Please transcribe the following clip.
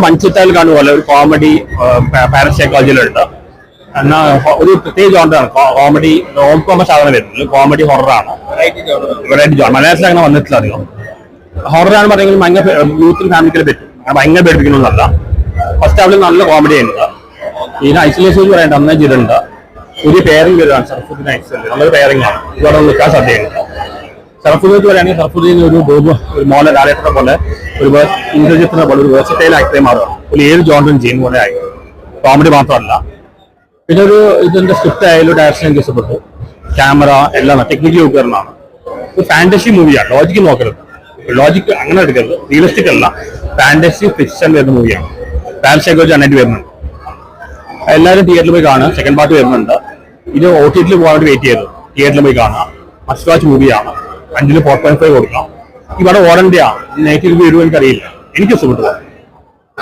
മൺചിത്തായിൽ കാണുപോലെ ഒരു കോമഡി പാരസൈക്കോളജിയിലുണ്ട്. എന്നാൽ ഒരു പ്രത്യേക ജോണറാണ് കോമഡി, റോം കോമ സാധനം വരുന്നത്. കോമഡി ഹൊററാണ്, വെറൈറ്റി ജോൺ. മലയാളത്തിൽ അങ്ങനെ വന്നിട്ടില്ല അധികം. ഹൊററാണ് പറയുന്നത് ഭയങ്കര യൂത്തിൽ ഫാമിലിക്ക് പറ്റും, ഭയങ്കര പേടിപ്പിക്കണമെന്നല്ല. ഫസ്റ്റ് ഹാഫിൽ നല്ല കോമഡി ഉണ്ട്. ഇതിന് ഐസൊലേഷൻ പറയേണ്ട നന്നായി ചെയ്തിട്ടുണ്ട്. പുതിയ പെയറിംഗ് വരുവാണ് സർഫുദ്ദീൻ ഐസൽ, നല്ലൊരു പെയറിംഗ് ആണ്. ഇതോടെ നിൽക്കാൻ സാധ്യതയുണ്ട്. സർഫുദ്ദീൻ പറയുകയാണെങ്കിൽ സർഫുദ്ദീൻ ഒരു മോഡൽ ഡയറക്ടറെ പോലെ, ഒരു ഇന്ദ്രജിത്തിനെ പോലെ ഒരു വേഴ്സറ്റൈൽ ആക്ടറെ മാറുക. ഒരു ഏത് ജോണറും ചെയ്യുന്ന പോലെ ആയി. കോമഡി മാത്രമല്ല, പിന്നെ ഒരു ഇതിന്റെ സ്ക്രിപ്റ്റ് ആയാലും ഡയറക്ഷൻ എനിക്ക് ഇഷ്ടപ്പെട്ടു. ക്യാമറ എല്ലാം ടെക്നിക്കലി ഉപകരണമാണ്. ഒരു ഫാന്റസി മൂവിയാണ്. ലോജിക്ക് നോക്കരുത്, ലോജിക്ക് അങ്ങനെ എടുക്കരുത്. റിയലിസ്റ്റിക് അല്ല, ഫാന്റസി ഫിക്ഷൻ വരുന്ന മൂവിയാണ്. പാരസൈക്കോളജി നന്നായിട്ട് വരുന്നുണ്ട്. എല്ലാവരും തിയേറ്ററിൽ പോയി കാണുക. സെക്കൻഡ് പാർട്ട് വരുന്നുണ്ട്. ഇത് OTT പോകാൻ വേണ്ടി വെയിറ്റ് ചെയ്തു. തിയേറ്ററിൽ പോയി കാണുക. മസ്റ്റ് വാച്ച് മൂവിയാണ്. 5ൽ 4.5 കൊടുക്കാം. ഇവിടെ ഓടേണ്ടതാണ്. നെഗറ്റീവ് റിവ്യൂ എനിക്കറിയില്ല. എനിക്ക് ഇഷ്ടപ്പെട്ടു.